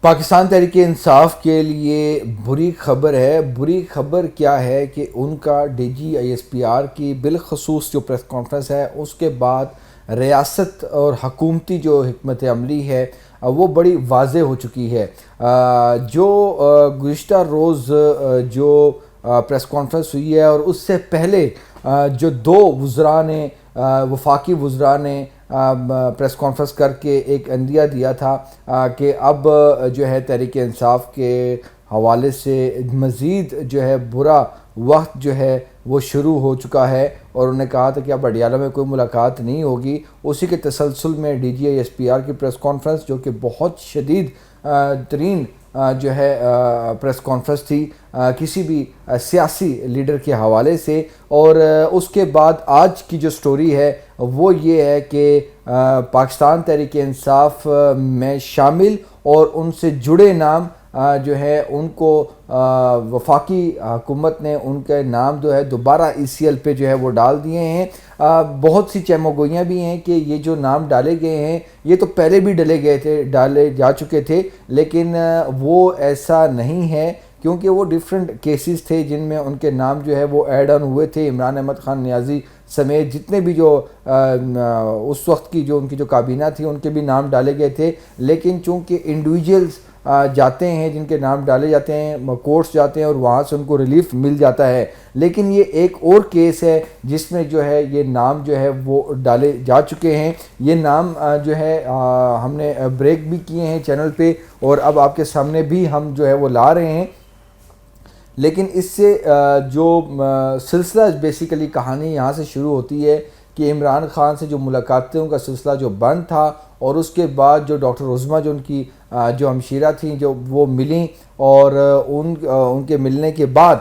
پاکستان تحریک انصاف کے لیے بری خبر ہے۔ بری خبر کیا ہے کہ ان کا D G I S P R کی بالخصوص جو پریس کانفرنس ہے اس کے بعد ریاست اور حکومتی جو حکمت عملی ہے وہ بڑی واضح ہو چکی ہے۔ جو گزشتہ روز جو پریس کانفرنس ہوئی ہے اور اس سے پہلے جو دو وزراء نے وفاقی وزراء نے پریس کانفرنس کر کے ایک عندیہ دیا تھا کہ اب جو ہے تحریک انصاف کے حوالے سے مزید جو ہے برا وقت جو ہے وہ شروع ہو چکا ہے، اور انہوں نے کہا تھا کہ اب اڈیالہ میں کوئی ملاقات نہیں ہوگی۔ اسی کے تسلسل میں D G I S P R کی پریس کانفرنس جو کہ بہت شدید ترین جو ہے پریس کانفرنس تھی کسی بھی سیاسی لیڈر کے حوالے سے، اور اس کے بعد آج کی جو سٹوری ہے وہ یہ ہے کہ پاکستان تحریک انصاف میں شامل اور ان سے جڑے نام جو ہے ان کو وفاقی حکومت نے ان کے نام جو ہے دوبارہ ای سی ایل پہ جو ہے وہ ڈال دیے ہیں۔ بہت سی چہمگوئیاں بھی ہیں کہ یہ جو نام ڈالے گئے ہیں یہ تو پہلے بھی ڈالے جا چکے تھے، لیکن وہ ایسا نہیں ہے کیونکہ وہ ڈیفرنٹ کیسز تھے جن میں ان کے نام جو ہے وہ ایڈ آن ہوئے تھے۔ عمران احمد خان نیازی سمیت جتنے بھی جو اس وقت کی جو ان کی جو کابینہ تھی ان کے بھی نام ڈالے گئے تھے، لیکن چونکہ انڈیویجولز جاتے ہیں جن کے نام ڈالے جاتے ہیں، کورٹس جاتے ہیں اور وہاں سے ان کو ریلیف مل جاتا ہے، لیکن یہ ایک اور کیس ہے جس میں جو ہے یہ نام جو ہے وہ ڈالے جا چکے ہیں۔ یہ نام جو ہے ہم نے بریک بھی کیے ہیں چینل پہ اور اب آپ کے سامنے بھی ہم جو ہے وہ لا رہے ہیں، لیکن اس سے جو سلسلہ بیسیکلی کہانی یہاں سے شروع ہوتی ہے کہ عمران خان سے جو ملاقاتوں کا سلسلہ جو بند تھا، اور اس کے بعد جو ڈاکٹر عظمیٰ جو ان کی جو ہمشیرہ تھیں جو وہ ملیں، اور ان کے ملنے کے بعد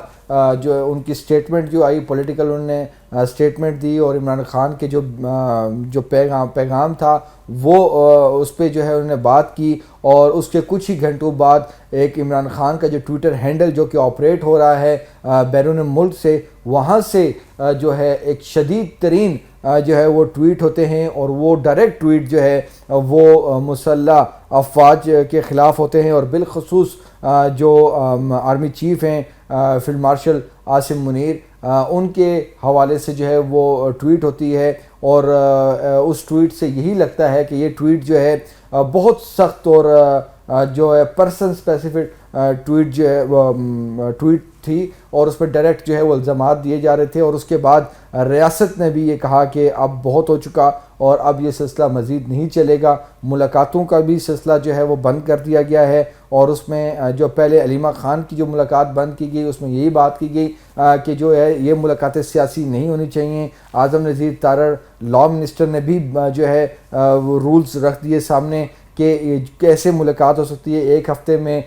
جو ان کی سٹیٹمنٹ جو آئی پولیٹیکل، انہوں نے سٹیٹمنٹ دی، اور عمران خان کے جو پیغام تھا وہ اس پہ جو ہے انہوں نے بات کی، اور اس کے کچھ ہی گھنٹوں بعد ایک عمران خان کا جو ٹویٹر ہینڈل جو کہ آپریٹ ہو رہا ہے بیرون ملک سے، وہاں سے جو ہے ایک شدید ترین جو ہے وہ ٹویٹ ہوتے ہیں، اور وہ ڈائریکٹ ٹویٹ جو ہے وہ مسلح افواج کے خلاف ہوتے ہیں، اور بالخصوص جو آرمی چیف ہیں فیلڈ مارشل عاصم منیر، ان کے حوالے سے جو ہے وہ ٹویٹ ہوتی ہے، اور اس ٹویٹ سے یہی لگتا ہے کہ یہ ٹویٹ جو ہے بہت سخت اور جو ہے پرسن اسپیسیفک ٹویٹ جو ہے ٹویٹ تھی، اور اس پہ ڈائریکٹ جو ہے وہ الزامات دیے جا رہے تھے، اور اس کے بعد ریاست نے بھی یہ کہا کہ اب بہت ہو چکا اور اب یہ سلسلہ مزید نہیں چلے گا۔ ملاقاتوں کا بھی سلسلہ جو ہے وہ بند کر دیا گیا ہے، اور اس میں جو پہلے علیمہ خان کی جو ملاقات بند کی گئی اس میں یہی بات کی گئی کہ جو ہے یہ ملاقاتیں سیاسی نہیں ہونی چاہیے۔ اعظم نذیر تارڑ لاء منسٹر نے بھی جو ہے وہ رولز رکھ دیے سامنے کہ کیسے ملاقات ہو سکتی ہے ایک ہفتے میں،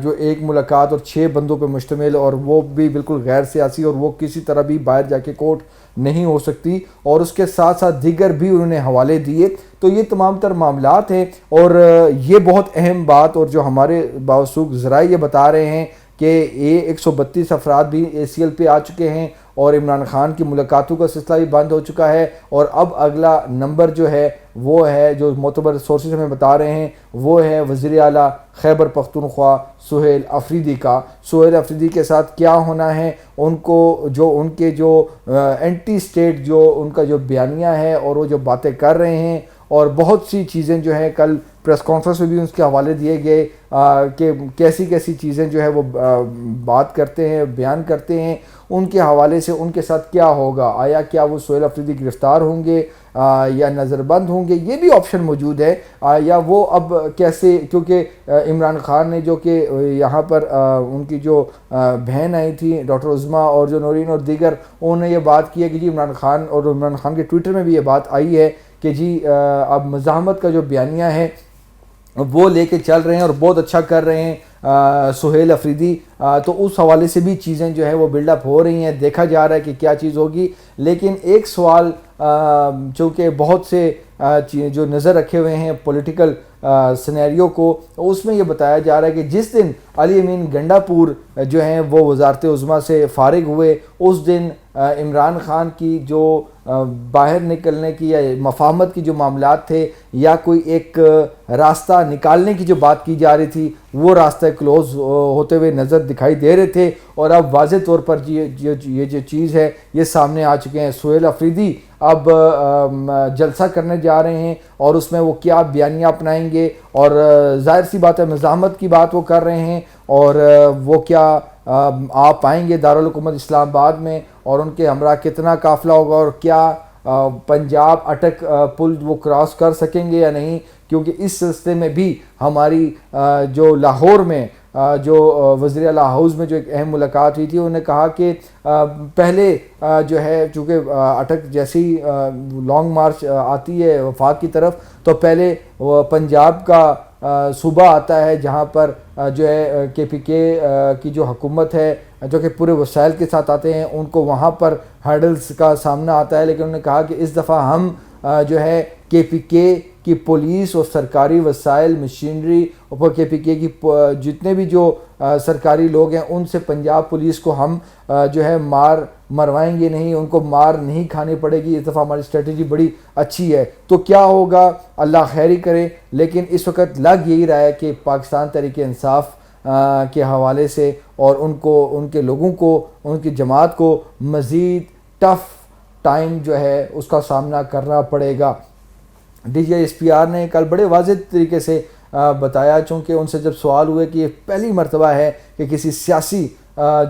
جو ایک ملاقات اور 6 بندوں پہ مشتمل، اور وہ بھی بالکل غیر سیاسی، اور وہ کسی طرح بھی باہر جا کے کورٹ نہیں ہو سکتی، اور اس کے ساتھ ساتھ دیگر بھی انہوں نے حوالے دیے۔ تو یہ تمام تر معاملات ہیں، اور یہ بہت اہم بات، اور جو ہمارے باوثوق ذرائع یہ بتا رہے ہیں کہ یہ 132 افراد بھی اے سی ایل پہ آ چکے ہیں، اور عمران خان کی ملاقاتوں کا سلسلہ بھی بند ہو چکا ہے، اور اب اگلا نمبر جو ہے وہ ہے جو معتبر سورسز ہمیں بتا رہے ہیں وہ ہے وزیر اعلیٰ خیبر پختونخوا سہیل آفریدی کا۔ سہیل آفریدی کے ساتھ کیا ہونا ہے، ان کو جو ان کے جو اینٹی سٹیٹ جو ان کا جو بیانیہ ہے اور وہ جو باتیں کر رہے ہیں، اور بہت سی چیزیں جو ہیں کل پریس کانفرنس میں بھی اس کے حوالے دیے گئے کہ کیسی کیسی چیزیں جو ہے وہ بات کرتے ہیں، بیان کرتے ہیں، ان کے حوالے سے ان کے ساتھ کیا ہوگا، آیا کیا وہ سہیل آفریدی گرفتار ہوں گے یا نظر بند ہوں گے، یہ بھی آپشن موجود ہے، یا وہ اب کیسے، کیونکہ عمران خان نے جو کہ یہاں پر ان کی جو بہن آئی تھی ڈاکٹر عظمیٰ اور جو نورین اور دیگر، انہوں نے یہ بات کی ہے کہ جی عمران خان، اور عمران خان کے ٹویٹر میں بھی یہ بات آئی ہے کہ جی اب مزاحمت کا جو بیانیہ ہے وہ لے کے چل رہے ہیں اور بہت اچھا کر رہے ہیں سہیل آفریدی، تو اس حوالے سے بھی چیزیں جو ہیں وہ بلڈ اپ ہو رہی ہیں، دیکھا جا رہا ہے کہ کیا چیز ہوگی۔ لیکن ایک سوال چونکہ بہت سے جو نظر رکھے ہوئے ہیں پولیٹیکل سینیریو کو، اس میں یہ بتایا جا رہا ہے کہ جس دن علی امین گنڈا پور جو ہیں وہ وزارت عظمیٰ سے فارغ ہوئے، اس دن عمران خان کی جو باہر نکلنے کی یا مفاہمت کی جو معاملات تھے، یا کوئی ایک راستہ نکالنے کی جو بات کی جا رہی تھی وہ راستہ کلوز ہوتے ہوئے نظر دکھائی دے رہے تھے، اور اب واضح طور پر یہ جو چیز ہے یہ سامنے آ چکے ہیں۔ سہیل افریدی اب جلسہ کرنے جا رہے ہیں اور اس میں وہ کیا بیانیہ اپنائیں گے، اور ظاہر سی بات ہے مزاحمت کی بات وہ کر رہے ہیں، اور وہ کیا آپ آئیں گے دارالحکومت اسلام آباد میں، اور ان کے ہمراہ کتنا قافلہ ہوگا، اور کیا پنجاب اٹک پل وہ کراس کر سکیں گے یا نہیں، کیونکہ اس سلسلے میں بھی ہماری جو لاہور میں جو وزیر اعلیٰ ہاؤس میں جو ایک اہم ملاقات ہوئی تھی، انہوں نے کہا کہ پہلے جو ہے چونکہ اٹک جیسی لانگ مارچ آتی ہے وفاق کی طرف، تو پہلے پنجاب کا صوبہ آتا ہے جہاں پر جو ہے کے پی کے کی جو حکومت ہے جو کہ پورے وسائل کے ساتھ آتے ہیں، ان کو وہاں پر ہرڈلز کا سامنا آتا ہے، لیکن انہوں نے کہا کہ اس دفعہ ہم جو ہے کے پی کے کی پولیس اور سرکاری وسائل مشینری اور کے پی کے کی جتنے بھی جو سرکاری لوگ ہیں ان سے پنجاب پولیس کو ہم جو ہے مروائیں گے نہیں، ان کو مار نہیں کھانی پڑے گی، اس دفعہ ہماری اسٹریٹجی بڑی اچھی ہے۔ تو کیا ہوگا اللہ خیر ہی کرے، لیکن اس وقت لگ یہی رہا ہے کہ پاکستان تحریک انصاف کے حوالے سے اور ان کے لوگوں کو، ان کی جماعت کو مزید ٹف ٹائم جو ہے اس کا سامنا کرنا پڑے گا۔ D G S P R نے کل بڑے واضح طریقے سے بتایا، چونکہ ان سے جب سوال ہوئے کہ یہ پہلی مرتبہ ہے کہ کسی سیاسی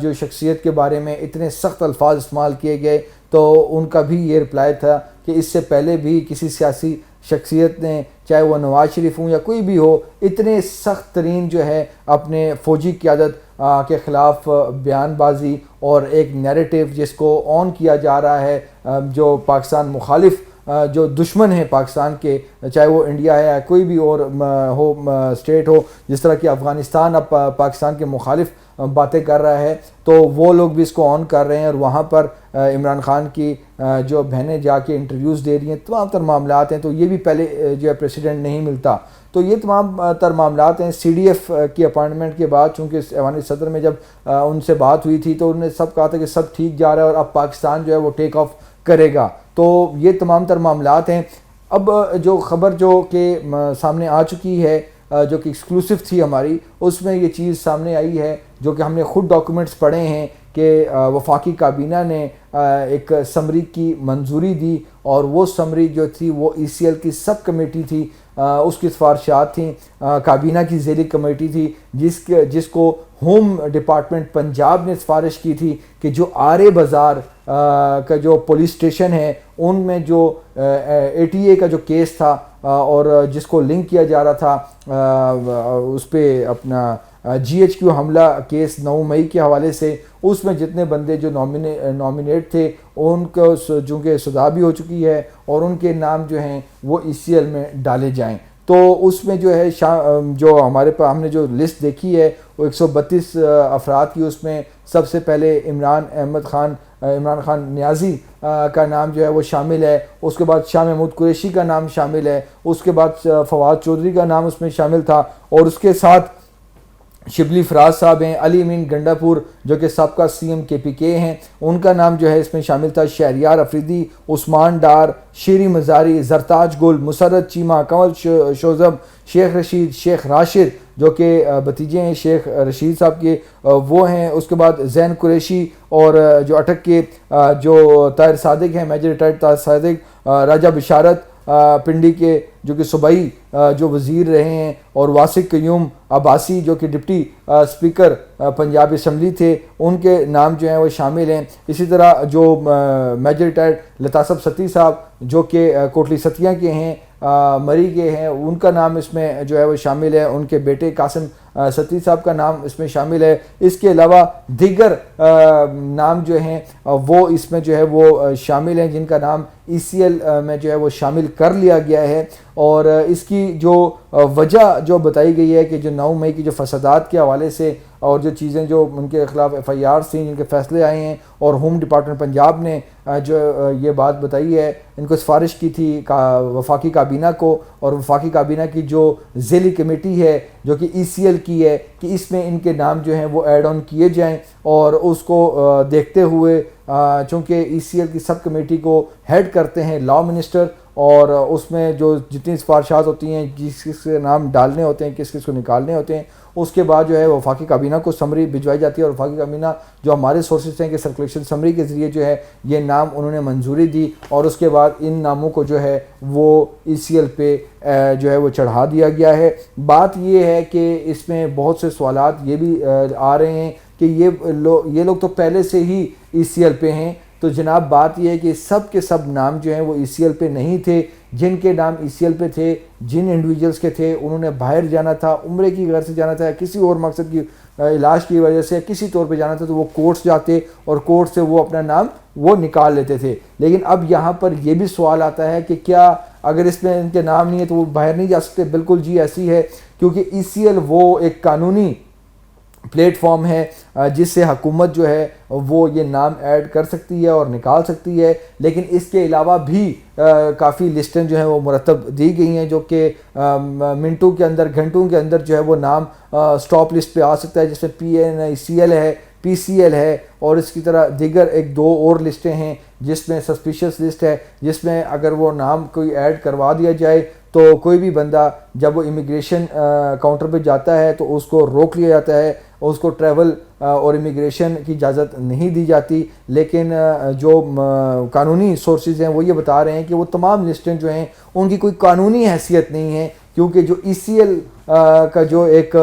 جو شخصیت کے بارے میں اتنے سخت الفاظ استعمال کیے گئے، تو ان کا بھی یہ رپلائی تھا کہ اس سے پہلے بھی کسی سیاسی شخصیت نے، چاہے وہ نواز شریف ہوں یا کوئی بھی ہو، اتنے سخت ترین جو ہے اپنے فوجی قیادت کے خلاف بیان بازی اور ایک نیریٹو جس کو آن کیا جا رہا ہے، جو پاکستان مخالف جو دشمن ہیں پاکستان کے، چاہے وہ انڈیا ہے یا کوئی بھی اور ہو اسٹیٹ ہو، جس طرح کہ افغانستان اب پاکستان کے مخالف باتیں کر رہا ہے، تو وہ لوگ بھی اس کو آن کر رہے ہیں، اور وہاں پر عمران خان کی جو بہنیں جا کے انٹرویوز دے رہی ہیں، تمام تر معاملات ہیں، تو یہ بھی پہلے جو ہے پریسیڈنٹ نہیں ملتا، تو یہ تمام تر معاملات ہیں۔ سی ڈی ایف کی اپائنٹمنٹ کے بعد چونکہ ایوان صدر میں جب ان سے بات ہوئی تھی تو انہوں نے سب کہا تھا کہ سب ٹھیک جا رہا ہے اور اب پاکستان جو ہے وہ ٹیک آف کرے گا، تو یہ تمام تر معاملات ہیں۔ اب جو خبر جو کہ سامنے آ چکی ہے، جو کہ ایکسکلوسیو تھی ہماری، اس میں یہ چیز سامنے آئی ہے جو کہ ہم نے خود ڈاکومنٹس پڑھے ہیں کہ وفاقی کابینہ نے ایک سمری کی منظوری دی، اور وہ سمری جو تھی وہ ای سی ایل کی سب کمیٹی تھی، اس کی سفارشات تھیں، کابینہ کی ذیلی کمیٹی تھی، جس کو ہوم ڈپارٹمنٹ پنجاب نے سفارش کی تھی کہ جو آرے بازار کا جو پولیس اسٹیشن ہے ان میں جو اے ٹی اے کا جو کیس تھا اور جس کو لنک کیا جا رہا تھا اس پہ اپنا جی ایچ کیو حملہ کیس 9 مئی کے حوالے سے، اس میں جتنے بندے جو نامینیٹ تھے ان کو چونکہ سزا بھی ہو چکی ہے اور ان کے نام جو ہیں وہ ای سی ایل میں ڈالے جائیں، تو اس میں جو ہے جو ہمارے پاس ہم نے جو لسٹ دیکھی ہے وہ 132 افراد کی، اس میں سب سے پہلے عمران خان نیازی کا نام جو ہے وہ شامل ہے، اس کے بعد شاہ محمود قریشی کا نام شامل ہے، اس کے بعد فواد چودھری کا نام اس میں شامل تھا، اور اس کے ساتھ شبلی فراز صاحب ہیں، علی امین گنڈا پور جو کہ سابقہ سی ایم کے پی کے ہیں، ان کا نام جو ہے اس میں شامل تھا، شہریار افریدی، عثمان ڈار، شیری مزاری، زرتاج گل، مسرت چیمہ، کنول شوزم، شیخ رشید، شیخ راشد جو کہ بھتیجے ہیں شیخ رشید صاحب کے، وہ ہیں، اس کے بعد زین قریشی، اور جو اٹک کے جو طاہر صادق ہیں، میجر ریٹائرڈ طاہر صادق، راجہ بشارت پنڈی کے جو کہ صوبائی جو وزیر رہے ہیں، اور واسق قیوم عباسی جو کہ ڈپٹی اسپیکر پنجاب اسمبلی تھے، ان کے نام جو ہیں وہ شامل ہیں۔ اسی طرح جو میجر ریٹائرڈ لطاسب ستی صاحب جو کہ کوٹلی ستیاں کے ہیں، مری کے ہیں، ان کا نام اس میں جو ہے وہ شامل ہے، ان کے بیٹے قاسم ستی صاحب کا نام اس میں شامل ہے، اس کے علاوہ دیگر نام جو ہیں وہ اس میں جو ہے وہ شامل ہیں جن کا نام ای سی ایل میں جو ہے وہ شامل کر لیا گیا ہے، اور اس کی جو وجہ جو بتائی گئی ہے کہ جو 9 مئی کی جو فسادات کے حوالے سے اور جو چیزیں جو ان کے خلاف ایف آئی آر تھیں جن کے فیصلے آئے ہیں، اور ہوم ڈپارٹمنٹ پنجاب نے جو یہ بات بتائی ہے، ان کو سفارش کی تھی وفاقی کابینہ کو، اور وفاقی کابینہ کی جو ذیلی کمیٹی ہے جو کہ ای سی ایل کی ہے کہ اس میں ان کے نام جو ہیں وہ ایڈ آن کیے جائیں، اور اس کو دیکھتے ہوئے چونکہ ای سی ایل کی سب کمیٹی کو ہیڈ کرتے ہیں لا منسٹر، اور اس میں جو جتنی سفارشات ہوتی ہیں، جس کس کے نام ڈالنے ہوتے ہیں، کس کس کو نکالنے ہوتے ہیں، اس کے بعد جو ہے وفاقی کابینہ کو سمری بھجوائی جاتی ہے، اور وفاقی کابینہ جو ہمارے سورسز ہیں کہ سرکولیشن سمری کے ذریعے جو ہے یہ نام انہوں نے منظوری دی، اور اس کے بعد ان ناموں کو جو ہے وہ ای سی ایل پہ جو ہے وہ چڑھا دیا گیا ہے۔ بات یہ ہے کہ اس میں بہت سے سوالات یہ بھی آ رہے ہیں کہ یہ لوگ تو پہلے سے ہی ای سی ایل پہ ہیں، تو جناب بات یہ ہے کہ سب کے سب نام جو ہیں وہ ای سی ایل پہ نہیں تھے۔ جن کے نام ای سی ایل پہ تھے، جن انڈیویجولز کے تھے، انہوں نے باہر جانا تھا، عمرے کی غرض سے جانا تھا، کسی اور مقصد کی علاج کی وجہ سے کسی طور پہ جانا تھا، تو وہ کورٹس جاتے اور کورٹ سے وہ اپنا نام وہ نکال لیتے تھے۔ لیکن اب یہاں پر یہ بھی سوال آتا ہے کہ کیا اگر اس میں ان کے نام نہیں ہے تو وہ باہر نہیں جا سکتے؟ بالکل جی ایسی ہے، کیونکہ ای سی ایل وہ ایک قانونی پلیٹ فارم ہے جس سے حکومت جو ہے وہ یہ نام ایڈ کر سکتی ہے اور نکال سکتی ہے، لیکن اس کے علاوہ بھی کافی لسٹیں جو ہیں وہ مرتب دی گئی ہیں جو کہ منٹوں کے اندر، گھنٹوں کے اندر جو ہے وہ نام سٹاپ لسٹ پہ آ سکتا ہے، جس میں پی این آئی سی ایل ہے، پی سی ایل ہے، اور اس کی طرح دیگر ایک دو اور لسٹیں ہیں جس میں سسپیشس لسٹ ہے، جس میں اگر وہ نام کوئی ایڈ کروا دیا جائے تو کوئی بھی بندہ جب وہ امیگریشن کاؤنٹر پہ جاتا ہے تو اس کو روک لیا جاتا ہے، اس کو ٹریول اور امیگریشن کی اجازت نہیں دی جاتی۔ لیکن جو قانونی سورسز ہیں وہ یہ بتا رہے ہیں کہ وہ تمام لسٹیں جو ہیں ان کی کوئی قانونی حیثیت نہیں ہے، کیونکہ جو ای سی ایل کا جو ایک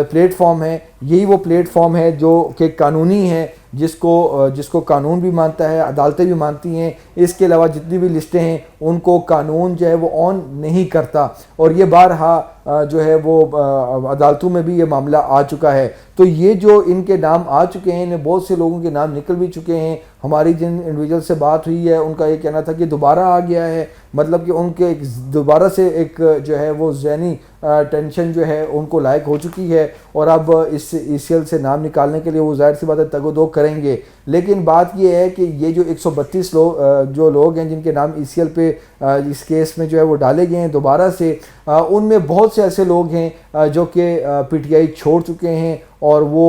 پلیٹ فارم ہے، یہی وہ پلیٹ فارم ہے جو کہ قانونی ہے، جس کو قانون بھی مانتا ہے، عدالتیں بھی مانتی ہیں۔ اس کے علاوہ جتنی بھی لسٹیں ہیں ان کو قانون جو ہے وہ آن نہیں کرتا، اور یہ بارہا جو ہے وہ عدالتوں میں بھی یہ معاملہ آ چکا ہے۔ تو یہ جو ان کے نام آ چکے ہیں، انہیں بہت سے لوگوں کے نام نکل بھی چکے ہیں۔ ہماری جن انڈیویجول سے بات ہوئی ہے ان کا یہ کہنا تھا کہ دوبارہ آ گیا ہے، مطلب کہ ان کے دوبارہ سے ایک جو ہے وہ ذہنی ٹینشن جو ہے ان کو لاحق ہو چکی ہے، اور اب اس ای سی ایل سے نام نکالنے کے لیے وہ ظاہر سی بات ہے تگ و دو کریں گے۔ لیکن بات یہ ہے کہ یہ جو 132 جو لوگ ہیں جن کے نام ای سی ایل پہ اس کیس میں جو ہے وہ ڈالے گئے ہیں دوبارہ سے، ان میں بہت سے ایسے لوگ ہیں جو کہ پی ٹی آئی چھوڑ چکے ہیں اور وہ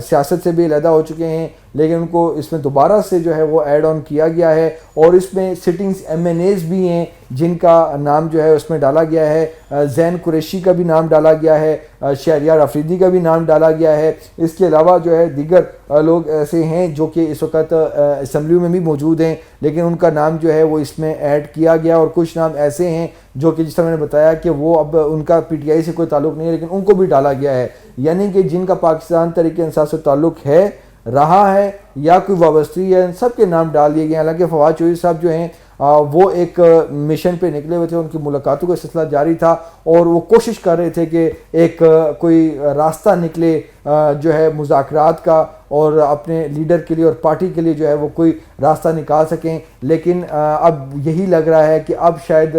سیاست سے بھی علیحدہ ہو چکے ہیں، لیکن ان کو اس میں دوبارہ سے جو ہے وہ ایڈ آن کیا گیا ہے، اور اس میں سٹنگز ایم این ایز بھی ہیں جن کا نام جو ہے اس میں ڈالا گیا ہے۔ زین قریشی کا بھی نام ڈالا گیا ہے، شہریار افریدی کا بھی نام ڈالا گیا ہے۔ اس کے علاوہ جو ہے دیگر لوگ ایسے ہیں جو کہ اس وقت اسمبلی میں بھی موجود ہیں، لیکن ان کا نام جو ہے وہ اس میں ایڈ کیا گیا، اور کچھ نام ایسے ہیں جو کہ جس طرح میں نے بتایا کہ وہ اب ان کا پی ٹی آئی سے کوئی تعلق نہیں ہے، لیکن ان کو بھی ڈالا گیا ہے۔ یعنی کہ جن کا پاکستان تحریک انصاف سے تعلق ہے، رہا ہے، یا کوئی وابستگی ہے، ان سب کے نام ڈال دیے گئے ہیں۔ حالانکہ فواد چودھری صاحب جو ہیں وہ ایک مشن پہ نکلے ہوئے تھے، ان کی ملاقاتوں کا سلسلہ جاری تھا، اور وہ کوشش کر رہے تھے کہ ایک کوئی راستہ نکلے جو ہے مذاکرات کا، اور اپنے لیڈر کے لیے اور پارٹی کے لیے جو ہے وہ کوئی راستہ نکال سکیں۔ لیکن اب یہی لگ رہا ہے کہ اب شاید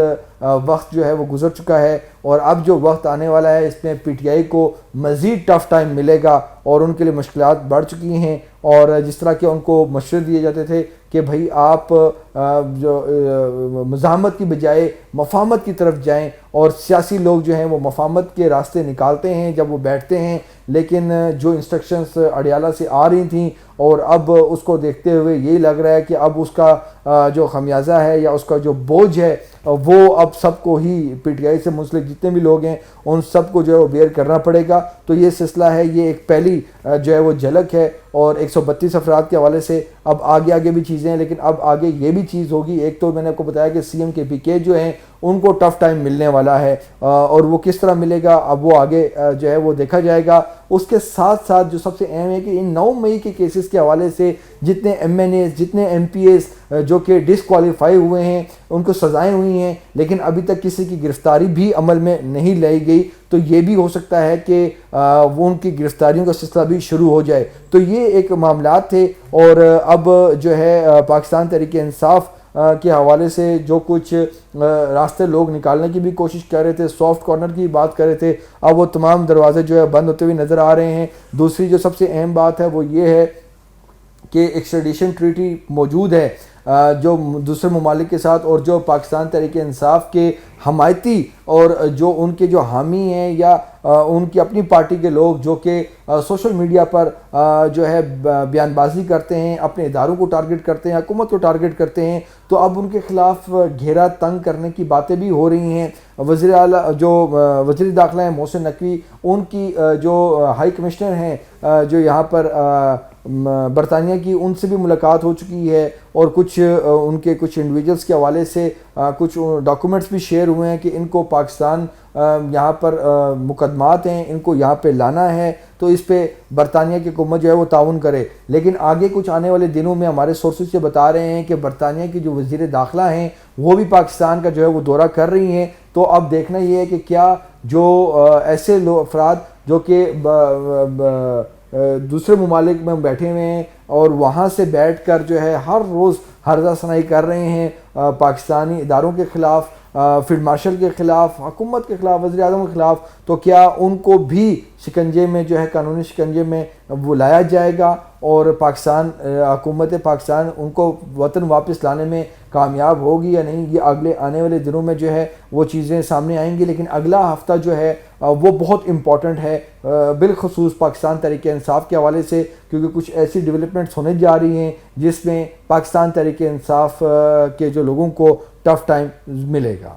وقت جو ہے وہ گزر چکا ہے، اور اب جو وقت آنے والا ہے اس میں پی ٹی آئی کو مزید ٹف ٹائم ملے گا، اور ان کے لیے مشکلات بڑھ چکی ہیں۔ اور جس طرح کہ ان کو مشورے دیے جاتے تھے کہ بھائی آپ جو مزاحمت کی بجائے مفاہمت کی طرف جائیں، اور سیاسی لوگ جو ہیں وہ مفاہمت کے راستے نکالتے ہیں جب وہ بیٹھتے ہیں، لیکن جو انسٹرکشنز اڈیالہ سے آ رہی تھیں، اور اب اس کو دیکھتے ہوئے یہی لگ رہا ہے کہ اب اس کا جو خمیازہ ہے یا اس کا جو بوجھ ہے وہ اب سب کو ہی پی ٹی آئی سے منسلک جتنے بھی لوگ ہیں ان سب کو جو ہے وہ بیئر کرنا پڑے گا۔ تو یہ سلسلہ ہے، یہ ایک پہلی جو ہے وہ جھلک ہے، اور 132 افراد کے حوالے سے اب آگے بھی چیزیں ہیں، لیکن اب آگے یہ بھی چیز ہوگی۔ ایک تو میں نے آپ کو بتایا کہ سی ایم کے پی کے جو ہیں ان کو ٹف ٹائم ملنے والا ہے، اور وہ کس طرح ملے گا اب وہ آگے جو ہے وہ دیکھا جائے گا۔ اس کے ساتھ ساتھ جو سب سے اہم ہے کہ ان 9 مئی کے کیسز کے حوالے سے جتنے ایم این ایز، جتنے ایم پی ایز جو کہ ڈسکوالیفائی ہوئے ہیں ان کو سزائیں ہوئی ہیں، لیکن ابھی تک کسی کی گرفتاری بھی عمل میں نہیں لائی گئی، تو یہ بھی ہو سکتا ہے کہ وہ ان کی گرفتاریوں کا سلسلہ بھی شروع ہو جائے۔ تو یہ ایک معاملات تھے، اور اب جو ہے پاکستان تحریک انصاف کے حوالے سے جو کچھ راستے لوگ نکالنے کی بھی کوشش کر رہے تھے، سافٹ کارنر کی بات کر رہے تھے، اب وہ تمام دروازے جو ہے بند ہوتے ہوئے نظر آ رہے ہیں۔ دوسری جو سب سے اہم بات ہے وہ یہ ہے کہ ایکسٹریڈیشن ٹریٹی موجود ہے جو دوسرے ممالک کے ساتھ، اور جو پاکستان تحریک انصاف کے حمایتی اور جو ان کے جو حامی ہیں یا ان کی اپنی پارٹی کے لوگ جو کہ سوشل میڈیا پر جو ہے بیان بازی کرتے ہیں، اپنے اداروں کو ٹارگٹ کرتے ہیں، حکومت کو ٹارگٹ کرتے ہیں، تو اب ان کے خلاف گھیرا تنگ کرنے کی باتیں بھی ہو رہی ہیں۔ وزیر داخلہ ہیں محسن نقوی، ان کی جو ہائی کمشنر ہیں جو یہاں پر برطانیہ کی، ان سے بھی ملاقات ہو چکی ہے، اور کچھ ان کے کچھ انڈیویجلز کے حوالے سے کچھ ڈاکومنٹس بھی شیئر ہوئے ہیں کہ ان کو پاکستان یہاں پر مقدمات ہیں، ان کو یہاں پہ لانا ہے، تو اس پہ برطانیہ کی حکومت جو ہے وہ تعاون کرے۔ لیکن آگے کچھ آنے والے دنوں میں ہمارے سورسز سے بتا رہے ہیں کہ برطانیہ کی جو وزیر داخلہ ہیں وہ بھی پاکستان کا جو ہے وہ دورہ کر رہی ہیں۔ تو اب دیکھنا یہ ہے کہ کیا جو ایسے افراد جو کہ دوسرے ممالک میں بیٹھے ہوئے ہیں اور وہاں سے بیٹھ کر جو ہے ہر روز ہرزہ ثنائی کر رہے ہیں پاکستانی اداروں کے خلاف، فیلڈ مارشل کے خلاف، حکومت کے خلاف، وزیر اعظم کے خلاف، تو کیا ان کو بھی شکنجے میں جو ہے قانونی شکنجے میں وہ لایا جائے گا، اور پاکستان حکومت پاکستان ان کو وطن واپس لانے میں کامیاب ہوگی یا نہیں؟ یہ اگلے آنے والے دنوں میں جو ہے وہ چیزیں سامنے آئیں گی۔ لیکن اگلا ہفتہ جو ہے وہ بہت امپورٹنٹ ہے، بالخصوص پاکستان تحریک انصاف کے حوالے سے، کیونکہ کچھ ایسی ڈیولپمنٹس ہونے جا رہی ہیں جس میں پاکستان تحریک انصاف کے جو لوگوں کو ٹف ٹائم ملے گا۔